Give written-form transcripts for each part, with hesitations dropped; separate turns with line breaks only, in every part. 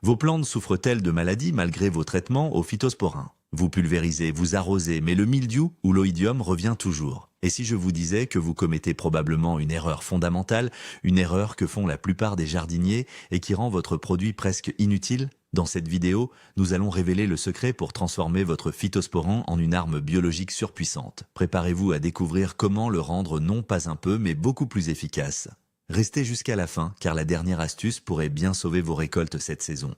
Vos plantes souffrent-elles de maladies malgré vos traitements aux phytosporins? Vous pulvérisez, vous arrosez, mais le mildiou ou l'oïdium revient toujours. Et si je vous disais que vous commettez probablement une erreur fondamentale, une erreur que font la plupart des jardiniers et qui rend votre produit presque inutile? Dans cette vidéo, nous allons révéler le secret pour transformer votre phytosporin en une arme biologique surpuissante. Préparez-vous à découvrir comment le rendre non pas un peu, mais beaucoup plus efficace. Restez jusqu'à la fin, car la dernière astuce pourrait bien sauver vos récoltes cette saison.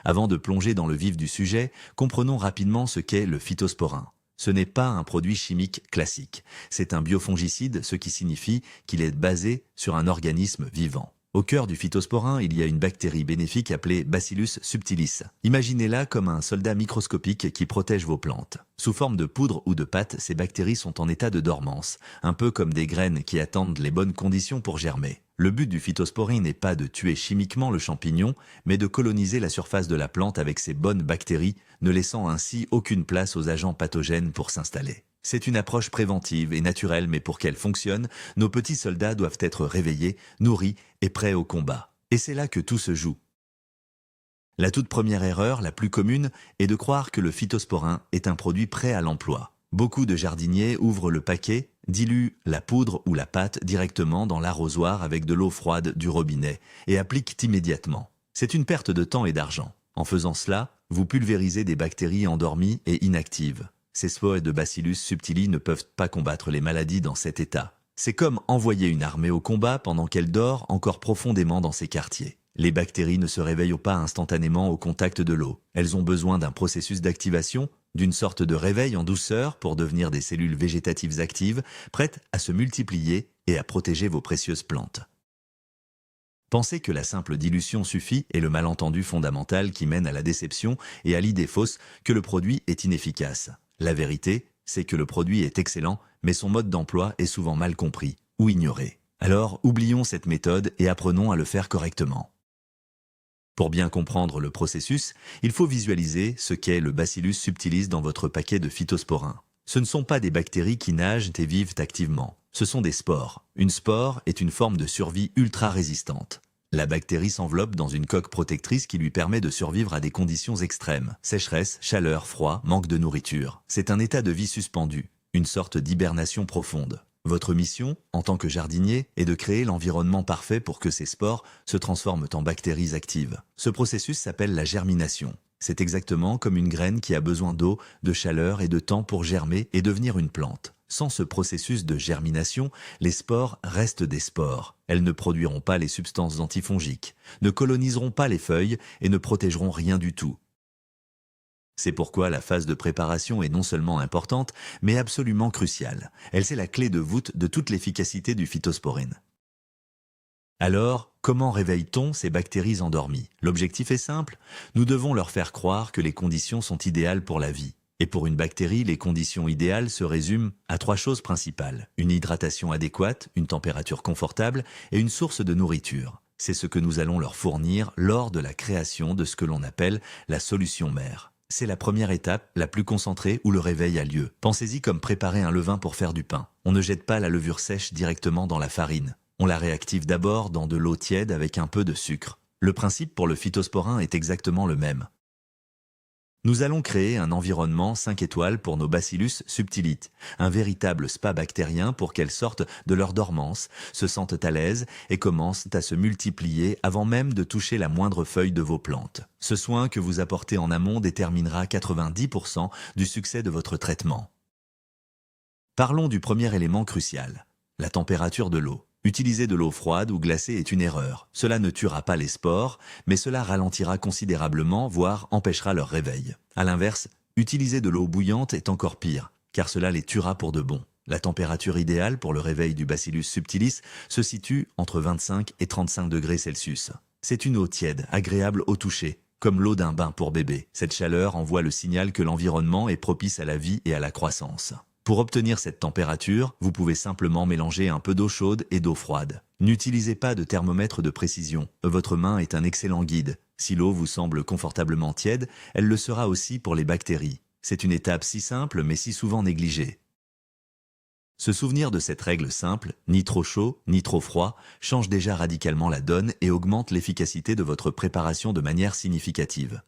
Avant de plonger dans le vif du sujet, comprenons rapidement ce qu'est le phytosporin. Ce n'est pas un produit chimique classique, c'est un biofongicide, ce qui signifie qu'il est basé sur un organisme vivant. Au cœur du phytosporin, il y a une bactérie bénéfique appelée Bacillus subtilis. Imaginez-la comme un soldat microscopique qui protège vos plantes. Sous forme de poudre ou de pâte, ces bactéries sont en état de dormance, un peu comme des graines qui attendent les bonnes conditions pour germer. Le but du phytosporin n'est pas de tuer chimiquement le champignon, mais de coloniser la surface de la plante avec ces bonnes bactéries, ne laissant ainsi aucune place aux agents pathogènes pour s'installer. C'est une approche préventive et naturelle, mais pour qu'elle fonctionne, nos petits soldats doivent être réveillés, nourris et prêts au combat. Et c'est là que tout se joue. La toute première erreur, la plus commune, est de croire que le phytosporin est un produit prêt à l'emploi. Beaucoup de jardiniers ouvrent le paquet, diluent la poudre ou la pâte directement dans l'arrosoir avec de l'eau froide du robinet et appliquent immédiatement. C'est une perte de temps et d'argent. En faisant cela, vous pulvérisez des bactéries endormies et inactives. Ces spores de Bacillus subtilis ne peuvent pas combattre les maladies dans cet état. C'est comme envoyer une armée au combat pendant qu'elle dort encore profondément dans ses quartiers. Les bactéries ne se réveillent pas instantanément au contact de l'eau. Elles ont besoin d'un processus d'activation, d'une sorte de réveil en douceur pour devenir des cellules végétatives actives, prêtes à se multiplier et à protéger vos précieuses plantes. Penser que la simple dilution suffit est le malentendu fondamental qui mène à la déception et à l'idée fausse que le produit est inefficace. La vérité, c'est que le produit est excellent, mais son mode d'emploi est souvent mal compris ou ignoré. Alors, oublions cette méthode et apprenons à le faire correctement. Pour bien comprendre le processus, il faut visualiser ce qu'est le Bacillus subtilis dans votre paquet de phytosporin. Ce ne sont pas des bactéries qui nagent et vivent activement. Ce sont des spores. Une spore est une forme de survie ultra résistante. La bactérie s'enveloppe dans une coque protectrice qui lui permet de survivre à des conditions extrêmes. Sécheresse, chaleur, froid, manque de nourriture. C'est un état de vie suspendu, une sorte d'hibernation profonde. Votre mission, en tant que jardinier, est de créer l'environnement parfait pour que ces spores se transforment en bactéries actives. Ce processus s'appelle la germination. C'est exactement comme une graine qui a besoin d'eau, de chaleur et de temps pour germer et devenir une plante. Sans ce processus de germination, les spores restent des spores. Elles ne produiront pas les substances antifongiques, ne coloniseront pas les feuilles et ne protégeront rien du tout. C'est pourquoi la phase de préparation est non seulement importante, mais absolument cruciale. C'est la clé de voûte de toute l'efficacité du phytosporin. Alors, comment réveille-t-on ces bactéries endormies? L'objectif est simple, nous devons leur faire croire que les conditions sont idéales pour la vie. Et pour une bactérie, les conditions idéales se résument à 3 choses principales. Une hydratation adéquate, une température confortable et une source de nourriture. C'est ce que nous allons leur fournir lors de la création de ce que l'on appelle la solution mère. C'est la première étape, la plus concentrée, où le réveil a lieu. Pensez-y comme préparer un levain pour faire du pain. On ne jette pas la levure sèche directement dans la farine. On la réactive d'abord dans de l'eau tiède avec un peu de sucre. Le principe pour le phytosporin est exactement le même. Nous allons créer un environnement 5 étoiles pour nos Bacillus subtilis, un véritable spa bactérien pour qu'elles sortent de leur dormance, se sentent à l'aise et commencent à se multiplier avant même de toucher la moindre feuille de vos plantes. Ce soin que vous apportez en amont déterminera 90% du succès de votre traitement. Parlons du premier élément crucial, la température de l'eau. Utiliser de l'eau froide ou glacée est une erreur. Cela ne tuera pas les spores, mais cela ralentira considérablement, voire empêchera leur réveil. A l'inverse, utiliser de l'eau bouillante est encore pire, car cela les tuera pour de bon. La température idéale pour le réveil du Bacillus subtilis se situe entre 25 et 35 degrés Celsius. C'est une eau tiède, agréable au toucher, comme l'eau d'un bain pour bébé. Cette chaleur envoie le signal que l'environnement est propice à la vie et à la croissance. Pour obtenir cette température, vous pouvez simplement mélanger un peu d'eau chaude et d'eau froide. N'utilisez pas de thermomètre de précision. Votre main est un excellent guide. Si l'eau vous semble confortablement tiède, elle le sera aussi pour les bactéries. C'est une étape si simple mais si souvent négligée. Se souvenir de cette règle simple, ni trop chaud, ni trop froid, change déjà radicalement la donne et augmente l'efficacité de votre préparation de manière significative.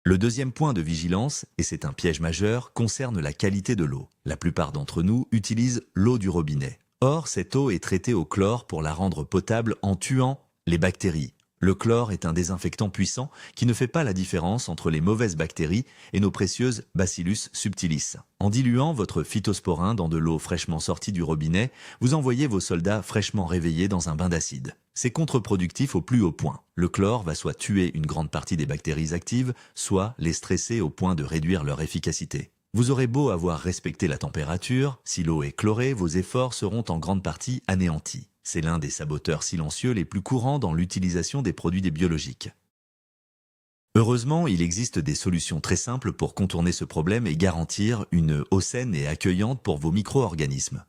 Le deuxième point de vigilance, et c'est un piège majeur, concerne la qualité de l'eau. La plupart d'entre nous utilisent l'eau du robinet. Or, cette eau est traitée au chlore pour la rendre potable en tuant les bactéries. Le chlore est un désinfectant puissant qui ne fait pas la différence entre les mauvaises bactéries et nos précieuses Bacillus subtilis. En diluant votre phytosporin dans de l'eau fraîchement sortie du robinet, vous envoyez vos soldats fraîchement réveillés dans un bain d'acide. C'est contre-productif au plus haut point. Le chlore va soit tuer une grande partie des bactéries actives, soit les stresser au point de réduire leur efficacité. Vous aurez beau avoir respecté la température, si l'eau est chlorée, vos efforts seront en grande partie anéantis. C'est l'un des saboteurs silencieux les plus courants dans l'utilisation des produits biologiques. Heureusement, il existe des solutions très simples pour contourner ce problème et garantir une eau saine et accueillante pour vos micro-organismes.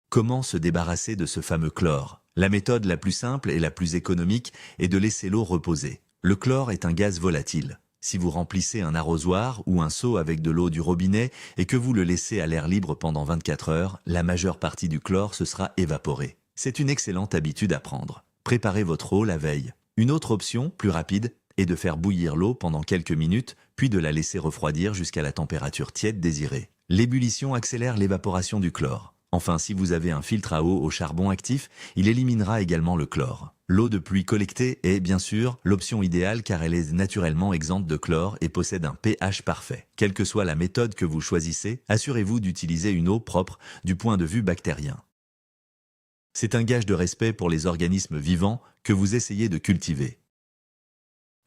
Comment se débarrasser de ce fameux chlore? La méthode la plus simple et la plus économique est de laisser l'eau reposer. Le chlore est un gaz volatile. Si vous remplissez un arrosoir ou un seau avec de l'eau du robinet et que vous le laissez à l'air libre pendant 24 heures, la majeure partie du chlore se sera évaporée. C'est une excellente habitude à prendre. Préparez votre eau la veille. Une autre option, plus rapide, est de faire bouillir l'eau pendant quelques minutes, puis de la laisser refroidir jusqu'à la température tiède désirée. L'ébullition accélère l'évaporation du chlore. Enfin, si vous avez un filtre à eau au charbon actif, il éliminera également le chlore. L'eau de pluie collectée est, bien sûr, l'option idéale car elle est naturellement exempte de chlore et possède un pH parfait. Quelle que soit la méthode que vous choisissez, assurez-vous d'utiliser une eau propre du point de vue bactérien. C'est un gage de respect pour les organismes vivants que vous essayez de cultiver.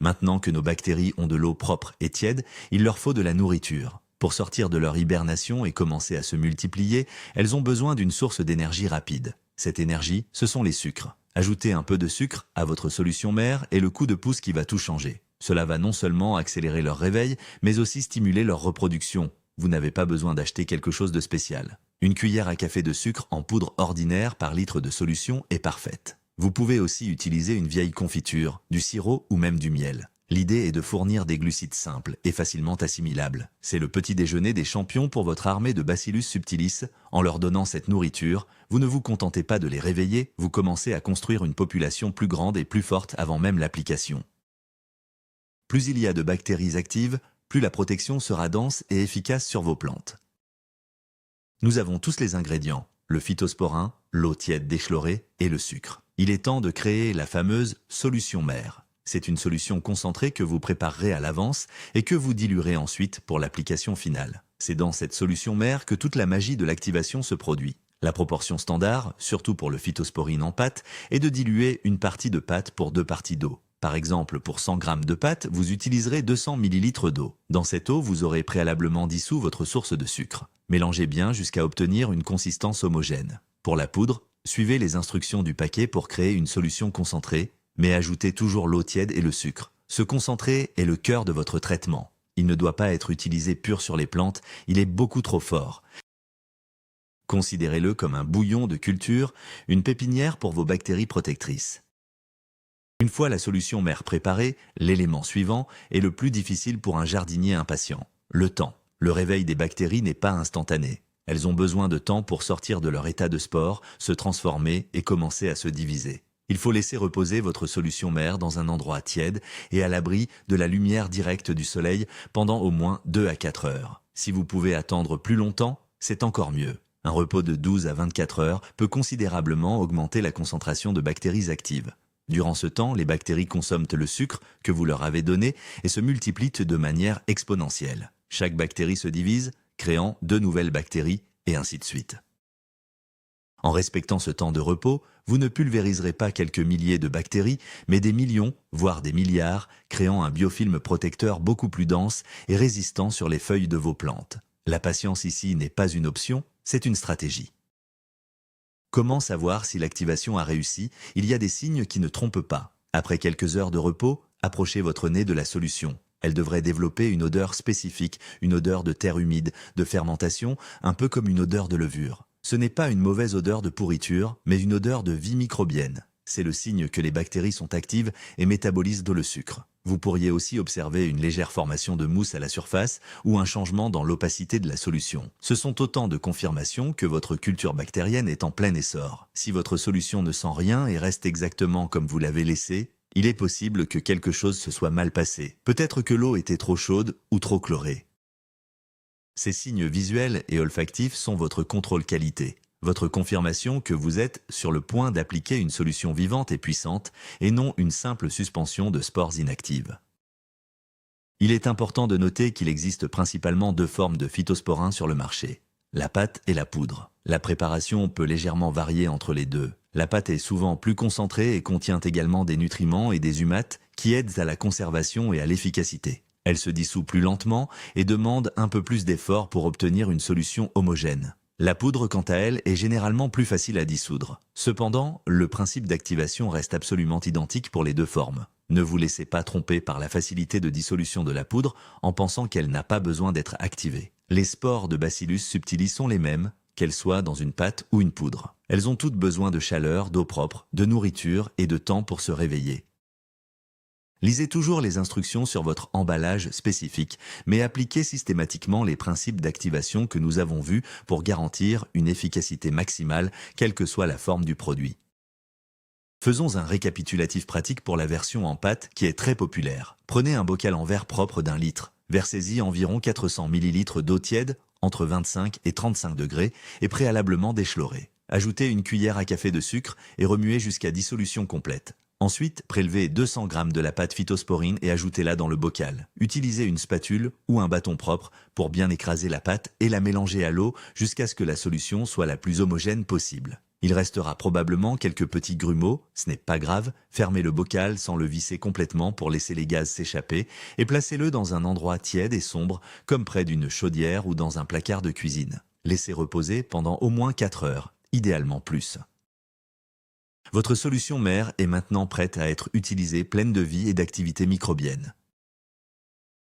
Maintenant que nos bactéries ont de l'eau propre et tiède, il leur faut de la nourriture. Pour sortir de leur hibernation et commencer à se multiplier, elles ont besoin d'une source d'énergie rapide. Cette énergie, ce sont les sucres. Ajoutez un peu de sucre à votre solution mère et le coup de pouce qui va tout changer. Cela va non seulement accélérer leur réveil, mais aussi stimuler leur reproduction. Vous n'avez pas besoin d'acheter quelque chose de spécial. Une cuillère à café de sucre en poudre ordinaire par litre de solution est parfaite. Vous pouvez aussi utiliser une vieille confiture, du sirop ou même du miel. L'idée est de fournir des glucides simples et facilement assimilables. C'est le petit déjeuner des champions pour votre armée de Bacillus subtilis. En leur donnant cette nourriture, vous ne vous contentez pas de les réveiller, vous commencez à construire une population plus grande et plus forte avant même l'application. Plus il y a de bactéries actives, plus la protection sera dense et efficace sur vos plantes. Nous avons tous les ingrédients, le phytosporin, l'eau tiède déchlorée et le sucre. Il est temps de créer la fameuse solution mère. C'est une solution concentrée que vous préparerez à l'avance et que vous diluerez ensuite pour l'application finale. C'est dans cette solution mère que toute la magie de l'activation se produit. La proportion standard, surtout pour le phytosporine en pâte, est de diluer une partie de pâte pour 2 parties d'eau. Par exemple, pour 100 g de pâte, vous utiliserez 200 ml d'eau. Dans cette eau, vous aurez préalablement dissous votre source de sucre. Mélangez bien jusqu'à obtenir une consistance homogène. Pour la poudre, suivez les instructions du paquet pour créer une solution concentrée, mais ajoutez toujours l'eau tiède et le sucre. Ce concentré est le cœur de votre traitement. Il ne doit pas être utilisé pur sur les plantes, il est beaucoup trop fort. Considérez-le comme un bouillon de culture, une pépinière pour vos bactéries protectrices. Une fois la solution mère préparée, l'élément suivant est le plus difficile pour un jardinier impatient. Le temps. Le réveil des bactéries n'est pas instantané. Elles ont besoin de temps pour sortir de leur état de spore, se transformer et commencer à se diviser. Il faut laisser reposer votre solution mère dans un endroit tiède et à l'abri de la lumière directe du soleil pendant au moins 2 à 4 heures. Si vous pouvez attendre plus longtemps, c'est encore mieux. Un repos de 12 à 24 heures peut considérablement augmenter la concentration de bactéries actives. Durant ce temps, les bactéries consomment le sucre que vous leur avez donné et se multiplient de manière exponentielle. Chaque bactérie se divise, créant 2 nouvelles bactéries et ainsi de suite. En respectant ce temps de repos, vous ne pulvériserez pas quelques milliers de bactéries, mais des millions, voire des milliards, créant un biofilm protecteur beaucoup plus dense et résistant sur les feuilles de vos plantes. La patience ici n'est pas une option, c'est une stratégie. Comment savoir si l'activation a réussi? Il y a des signes qui ne trompent pas. Après quelques heures de repos, approchez votre nez de la solution. Elle devrait développer une odeur spécifique, une odeur de terre humide, de fermentation, un peu comme une odeur de levure. Ce n'est pas une mauvaise odeur de pourriture, mais une odeur de vie microbienne. C'est le signe que les bactéries sont actives et métabolisent le sucre. Vous pourriez aussi observer une légère formation de mousse à la surface ou un changement dans l'opacité de la solution. Ce sont autant de confirmations que votre culture bactérienne est en plein essor. Si votre solution ne sent rien et reste exactement comme vous l'avez laissé, il est possible que quelque chose se soit mal passé. Peut-être que l'eau était trop chaude ou trop chlorée. Ces signes visuels et olfactifs sont votre contrôle qualité, votre confirmation que vous êtes sur le point d'appliquer une solution vivante et puissante et non une simple suspension de spores inactives. Il est important de noter qu'il existe principalement deux formes de phytosporins sur le marché, la pâte et la poudre. La préparation peut légèrement varier entre les deux. La pâte est souvent plus concentrée et contient également des nutriments et des humates qui aident à la conservation et à l'efficacité. Elle se dissout plus lentement et demande un peu plus d'efforts pour obtenir une solution homogène. La poudre, quant à elle, est généralement plus facile à dissoudre. Cependant, le principe d'activation reste absolument identique pour les deux formes. Ne vous laissez pas tromper par la facilité de dissolution de la poudre en pensant qu'elle n'a pas besoin d'être activée. Les spores de Bacillus subtilis sont les mêmes, qu'elles soient dans une pâte ou une poudre. Elles ont toutes besoin de chaleur, d'eau propre, de nourriture et de temps pour se réveiller. Lisez toujours les instructions sur votre emballage spécifique, mais appliquez systématiquement les principes d'activation que nous avons vus pour garantir une efficacité maximale, quelle que soit la forme du produit. Faisons un récapitulatif pratique pour la version en pâte qui est très populaire. Prenez un bocal en verre propre d'1 litre. Versez-y environ 400 ml d'eau tiède, entre 25 et 35 degrés, et préalablement déchlorée. Ajoutez une cuillère à café de sucre et remuez jusqu'à dissolution complète. Ensuite, prélevez 200 g de la pâte phytosporine et ajoutez-la dans le bocal. Utilisez une spatule ou un bâton propre pour bien écraser la pâte et la mélanger à l'eau jusqu'à ce que la solution soit la plus homogène possible. Il restera probablement quelques petits grumeaux, ce n'est pas grave, fermez le bocal sans le visser complètement pour laisser les gaz s'échapper et placez-le dans un endroit tiède et sombre comme près d'une chaudière ou dans un placard de cuisine. Laissez reposer pendant au moins 4 heures, idéalement plus. Votre solution mère est maintenant prête à être utilisée pleine de vie et d'activité microbienne.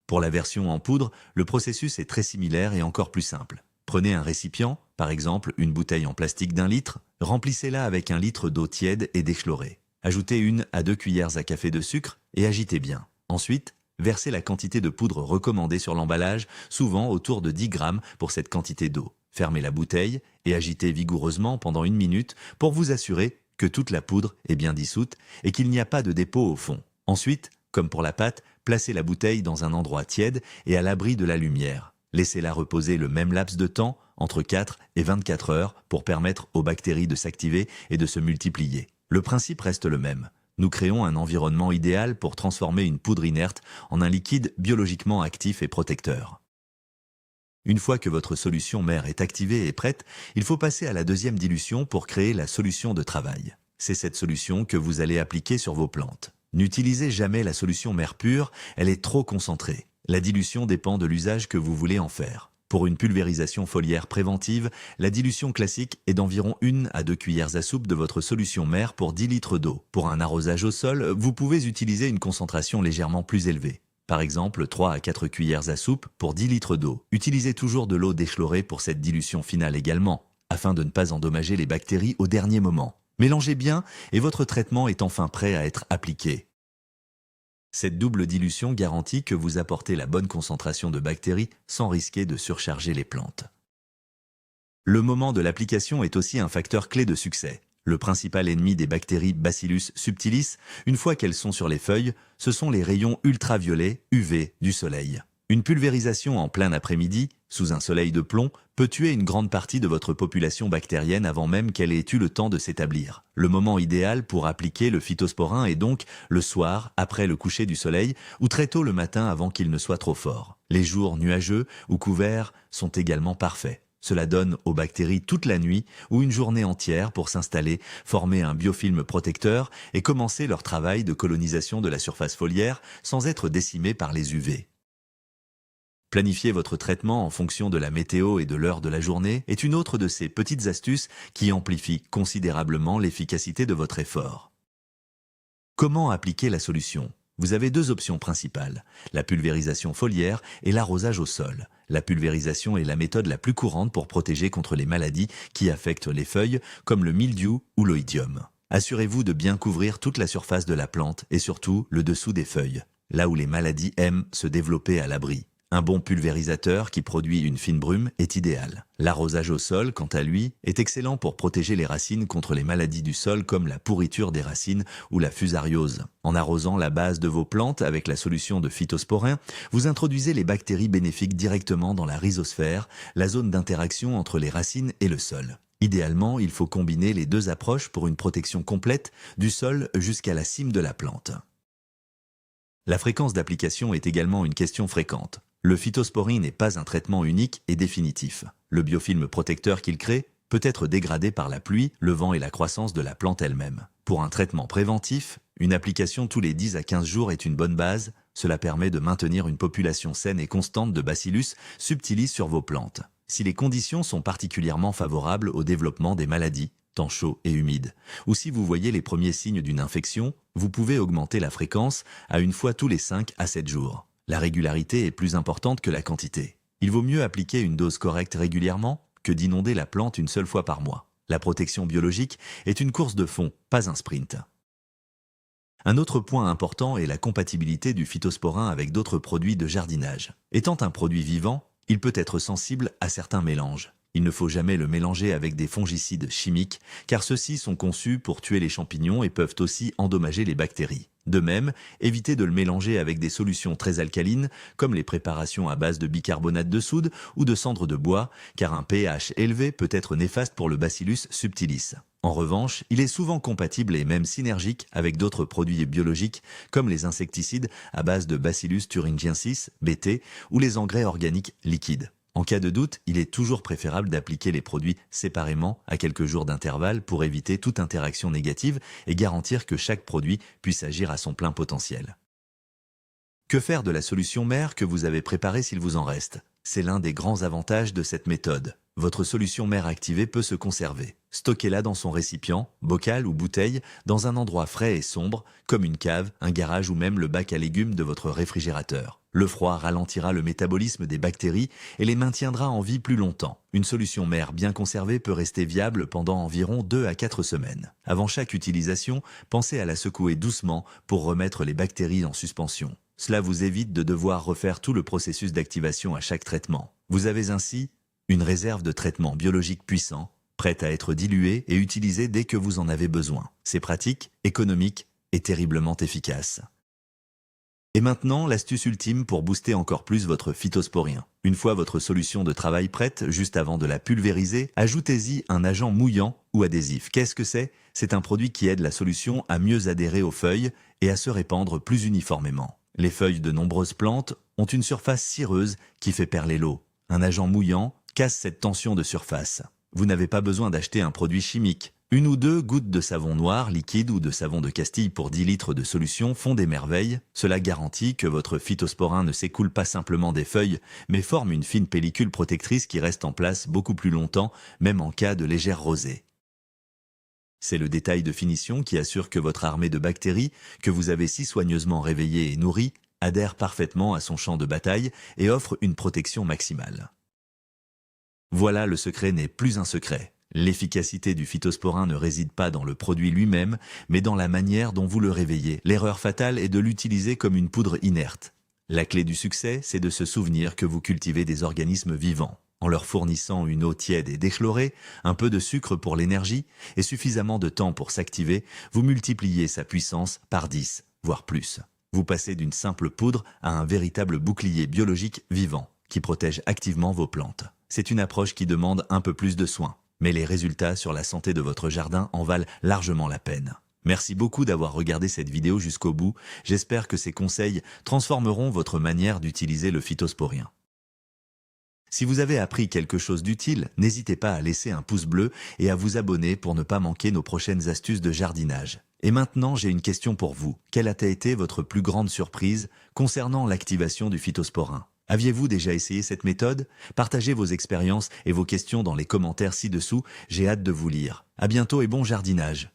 Pour la version en poudre, le processus est très similaire et encore plus simple. Prenez un récipient, par exemple une bouteille en plastique d'1 litre, remplissez-la avec 1 litre d'eau tiède et déchlorée. Ajoutez 1 à 2 cuillères à café de sucre et agitez bien. Ensuite, versez la quantité de poudre recommandée sur l'emballage, souvent autour de 10 grammes pour cette quantité d'eau. Fermez la bouteille et agitez vigoureusement pendant 1 minute pour vous assurer que toute la poudre est bien dissoute et qu'il n'y a pas de dépôt au fond. Ensuite, comme pour la pâte, placez la bouteille dans un endroit tiède et à l'abri de la lumière. Laissez-la reposer le même laps de temps, entre 4 et 24 heures, pour permettre aux bactéries de s'activer et de se multiplier. Le principe reste le même. Nous créons un environnement idéal pour transformer une poudre inerte en un liquide biologiquement actif et protecteur. Une fois que votre solution mère est activée et prête, il faut passer à la deuxième dilution pour créer la solution de travail. C'est cette solution que vous allez appliquer sur vos plantes. N'utilisez jamais la solution mère pure, elle est trop concentrée. La dilution dépend de l'usage que vous voulez en faire. Pour une pulvérisation foliaire préventive, la dilution classique est d'environ 1 à 2 cuillères à soupe de votre solution mère pour 10 litres d'eau. Pour un arrosage au sol, vous pouvez utiliser une concentration légèrement plus élevée. Par exemple, 3 à 4 cuillères à soupe pour 10 litres d'eau. Utilisez toujours de l'eau déchlorée pour cette dilution finale également, afin de ne pas endommager les bactéries au dernier moment. Mélangez bien et votre traitement est enfin prêt à être appliqué. Cette double dilution garantit que vous apportez la bonne concentration de bactéries sans risquer de surcharger les plantes. Le moment de l'application est aussi un facteur clé de succès. Le principal ennemi des bactéries Bacillus subtilis, une fois qu'elles sont sur les feuilles, ce sont les rayons ultraviolets UV du soleil. Une pulvérisation en plein après-midi, sous un soleil de plomb, peut tuer une grande partie de votre population bactérienne avant même qu'elle ait eu le temps de s'établir. Le moment idéal pour appliquer le phytosporin est donc le soir, après le coucher du soleil, ou très tôt le matin avant qu'il ne soit trop fort. Les jours nuageux ou couverts sont également parfaits. Cela donne aux bactéries toute la nuit ou une journée entière pour s'installer, former un biofilm protecteur et commencer leur travail de colonisation de la surface foliaire sans être décimées par les UV. Planifier votre traitement en fonction de la météo et de l'heure de la journée est une autre de ces petites astuces qui amplifient considérablement l'efficacité de votre effort. Comment appliquer la solution ? Vous avez deux options principales, la pulvérisation foliaire et l'arrosage au sol. La pulvérisation est la méthode la plus courante pour protéger contre les maladies qui affectent les feuilles, comme le mildiou ou l'oïdium. Assurez-vous de bien couvrir toute la surface de la plante et surtout le dessous des feuilles. là où les maladies aiment se développer à l'abri. Un bon pulvérisateur qui produit une fine brume est idéal. L'arrosage au sol, quant à lui, est excellent pour protéger les racines contre les maladies du sol comme la pourriture des racines ou la fusariose. En arrosant la base de vos plantes avec la solution de phytosporin, vous introduisez les bactéries bénéfiques directement dans la rhizosphère, la zone d'interaction entre les racines et le sol. Idéalement, il faut combiner les deux approches pour une protection complète du sol jusqu'à la cime de la plante. La fréquence d'application est également une question fréquente. Le phytosporin n'est pas un traitement unique et définitif. Le biofilm protecteur qu'il crée peut être dégradé par la pluie, le vent et la croissance de la plante elle-même. Pour un traitement préventif, une application tous les 10 à 15 jours est une bonne base. Cela permet de maintenir une population saine et constante de Bacillus subtilis sur vos plantes. Si les conditions sont particulièrement favorables au développement des maladies, temps chaud et humide, ou si vous voyez les premiers signes d'une infection, vous pouvez augmenter la fréquence à une fois tous les 5 à 7 jours. La régularité est plus importante que la quantité. Il vaut mieux appliquer une dose correcte régulièrement que d'inonder la plante une seule fois par mois. La protection biologique est une course de fond, pas un sprint. Un autre point important est la compatibilité du phytosporin avec d'autres produits de jardinage. Étant un produit vivant, il peut être sensible à certains mélanges. Il ne faut jamais le mélanger avec des fongicides chimiques, car ceux-ci sont conçus pour tuer les champignons et peuvent aussi endommager les bactéries. De même, évitez de le mélanger avec des solutions très alcalines, comme les préparations à base de bicarbonate de soude ou de cendre de bois, car un pH élevé peut être néfaste pour le Bacillus subtilis. En revanche, il est souvent compatible et même synergique avec d'autres produits biologiques, comme les insecticides à base de Bacillus thuringiensis, BT, ou les engrais organiques liquides. En cas de doute, il est toujours préférable d'appliquer les produits séparément à quelques jours d'intervalle pour éviter toute interaction négative et garantir que chaque produit puisse agir à son plein potentiel. Que faire de la solution mère que vous avez préparée s'il vous en reste? C'est l'un des grands avantages de cette méthode. Votre solution mère activée peut se conserver. Stockez-la dans son récipient, bocal ou bouteille, dans un endroit frais et sombre, comme une cave, un garage ou même le bac à légumes de votre réfrigérateur. Le froid ralentira le métabolisme des bactéries et les maintiendra en vie plus longtemps. Une solution mère bien conservée peut rester viable pendant environ 2 à 4 semaines. Avant chaque utilisation, pensez à la secouer doucement pour remettre les bactéries en suspension. Cela vous évite de devoir refaire tout le processus d'activation à chaque traitement. Vous avez ainsi une réserve de traitement biologique puissant, prête à être diluée et utilisée dès que vous en avez besoin. C'est pratique, économique et terriblement efficace. Et maintenant, l'astuce ultime pour booster encore plus votre phytosporin. Une fois votre solution de travail prête, juste avant de la pulvériser, ajoutez-y un agent mouillant ou adhésif. Qu'est-ce que c'est? C'est un produit qui aide la solution à mieux adhérer aux feuilles et à se répandre plus uniformément. Les feuilles de nombreuses plantes ont une surface cireuse qui fait perler l'eau. Un agent mouillant casse cette tension de surface. Vous n'avez pas besoin d'acheter un produit chimique. 1 ou 2 gouttes de savon noir, liquide ou de savon de Castille pour 10 litres de solution font des merveilles. Cela garantit que votre phytosporin ne s'écoule pas simplement des feuilles, mais forme une fine pellicule protectrice qui reste en place beaucoup plus longtemps, même en cas de légère rosée. C'est le détail de finition qui assure que votre armée de bactéries, que vous avez si soigneusement réveillée et nourrie, adhère parfaitement à son champ de bataille et offre une protection maximale. Voilà, le secret n'est plus un secret. L'efficacité du phytosporin ne réside pas dans le produit lui-même, mais dans la manière dont vous le réveillez. L'erreur fatale est de l'utiliser comme une poudre inerte. La clé du succès, c'est de se souvenir que vous cultivez des organismes vivants. En leur fournissant une eau tiède et déchlorée, un peu de sucre pour l'énergie et suffisamment de temps pour s'activer, vous multipliez sa puissance par 10, voire plus. Vous passez d'une simple poudre à un véritable bouclier biologique vivant, qui protège activement vos plantes. C'est une approche qui demande un peu plus de soin, mais les résultats sur la santé de votre jardin en valent largement la peine. Merci beaucoup d'avoir regardé cette vidéo jusqu'au bout. J'espère que ces conseils transformeront votre manière d'utiliser le phytosporin. Si vous avez appris quelque chose d'utile, n'hésitez pas à laisser un pouce bleu et à vous abonner pour ne pas manquer nos prochaines astuces de jardinage. Et maintenant, j'ai une question pour vous. Quelle a été votre plus grande surprise concernant l'activation du phytosporin? Aviez-vous déjà essayé cette méthode? Partagez vos expériences et vos questions dans les commentaires ci-dessous, j'ai hâte de vous lire. À bientôt et bon jardinage!